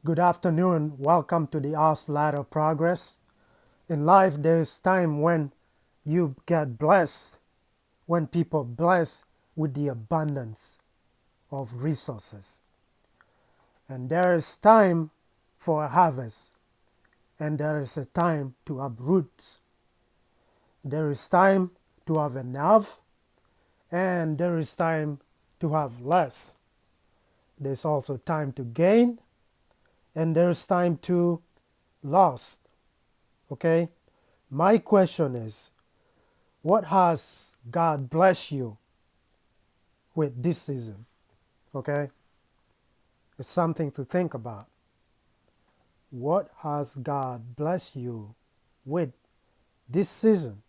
Good afternoon. Welcome to the Ask Ladder Progress. In life, there's time when you get blessed, when people bless with the abundance of resources. And there is time for a harvest, and there is a time to uproot. There is time to have enough, and there is time to have less. There's also time to gain, and there's time to lose. Okay? My question is, what has God blessed you with this season? Okay? It's something to think about. What has God blessed you with this season?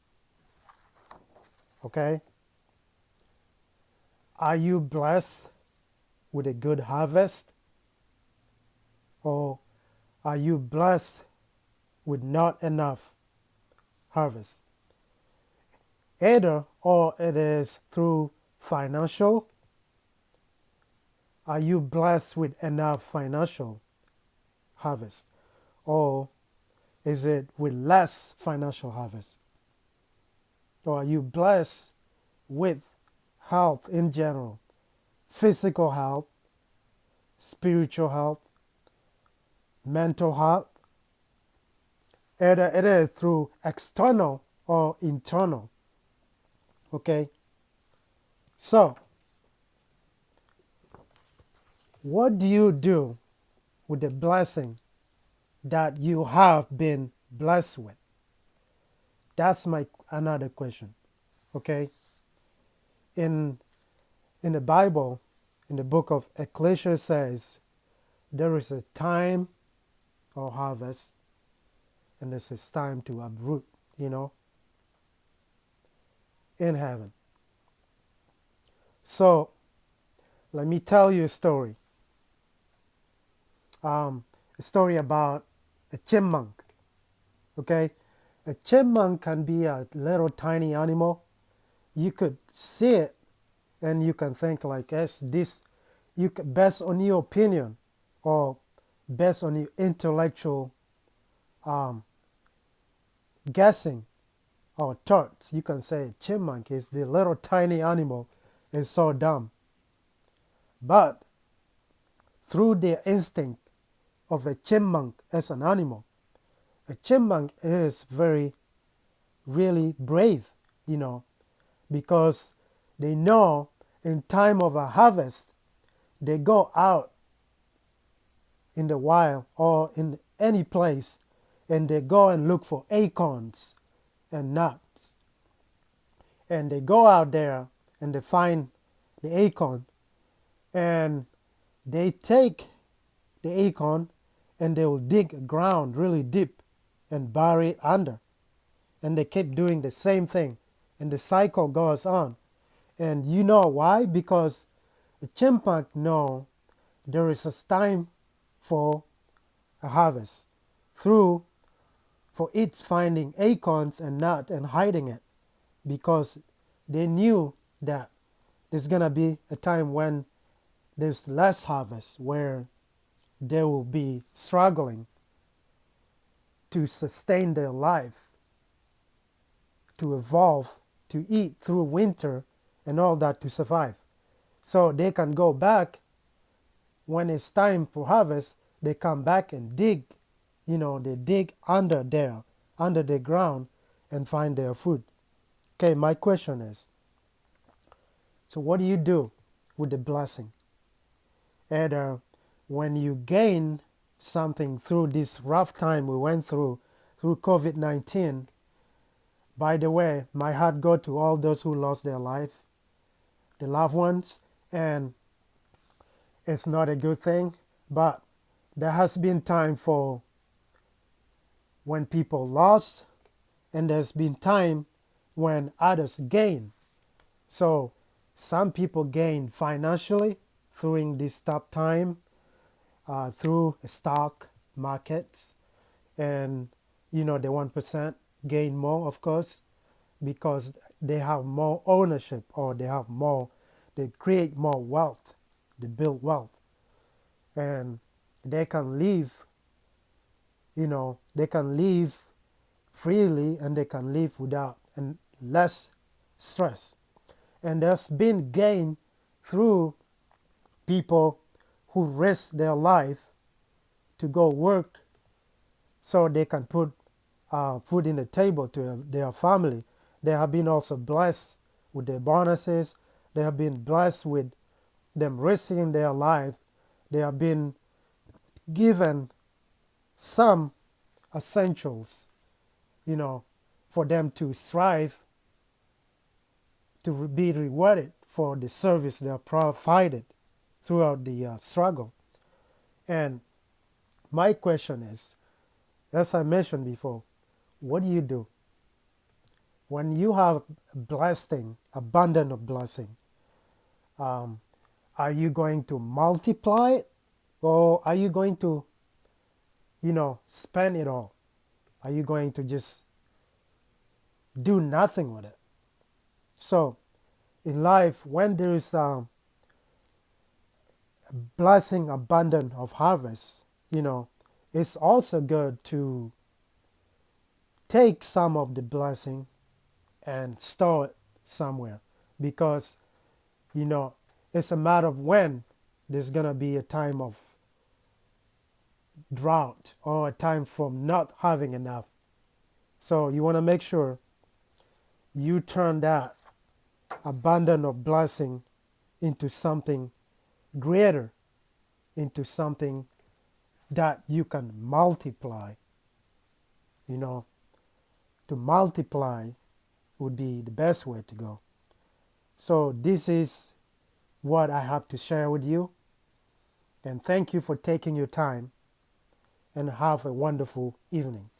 Okay? Are you blessed with a good harvest? Or are you blessed with not enough harvest? Either or it is through financial. Are you blessed with enough financial harvest? Or is it with less financial harvest? Or are you blessed with health in general, physical health, spiritual health, mental health? Either it is through external or internal. Okay? So, what do you do with the blessing that you have been blessed with? That's my another question. Okay? In the Bible, in the book of Ecclesiastes says, there is a time of harvest and there's a time to uproot, in heaven. So, let me tell you a story. A story about a chipmunk. Okay? A chipmunk can be a little tiny animal. You could see it and you can think like, yes, this, based on your opinion or based on your intellectual guessing or thoughts, you can say chipmunk is the little tiny animal is so dumb. But through the instinct of a chipmunk as an animal, a chipmunk is really brave, because they know in time of a harvest, they go out in the wild or in any place and they go and look for acorns and nuts. And they go out there and they find the acorn and they take the acorn and they will dig ground really deep and bury it under. And they keep doing the same thing and the cycle goes on. And you know why? Because the chipmunk know there is a time for a harvest for it finding acorns and nut and hiding it, because they knew that there's gonna be a time when there's less harvest, where they will be struggling to sustain their life, to evolve, to eat through winter and all that to survive. So they can go back when it's time for harvest, they come back and dig. They dig under the ground and find their food. Okay, my question is, so what do you do with the blessing? Either when you gain something through this rough time we went through COVID-19, by the way, my heart goes to all those who lost their life, the loved ones, and it's not a good thing, but there has been time for when people lost, and there's been time when others gain. So some people gain financially during this tough time through stock markets, and the 1% gain more, of course, because they have more ownership, or they create more wealth, they build wealth. And they can live, they can live freely, and they can live without and less stress. And there's been gain through people who risk their life to go work so they can put food in the table to their family. They have been also blessed with their bonuses. They have been blessed with them risking their life. They have been given some essentials, for them to strive to be rewarded for the service they have provided throughout the struggle. And my question is, as I mentioned before, what do you do when you have blessing, abundant of blessing? Are you going to multiply it, or are you going to, spend it all? Are you going to just do nothing with it? So, in life, when there is blessing abundant of harvest, it's also good to take some of the blessing and store it somewhere, because it's a matter of when there's going to be a time of drought or a time from not having enough. So you want to make sure you turn that abundance of blessing into something greater, into something that you can multiply. To multiply would be the best way to go. So this is what I have to share with you. And thank you for taking your time, and have a wonderful evening.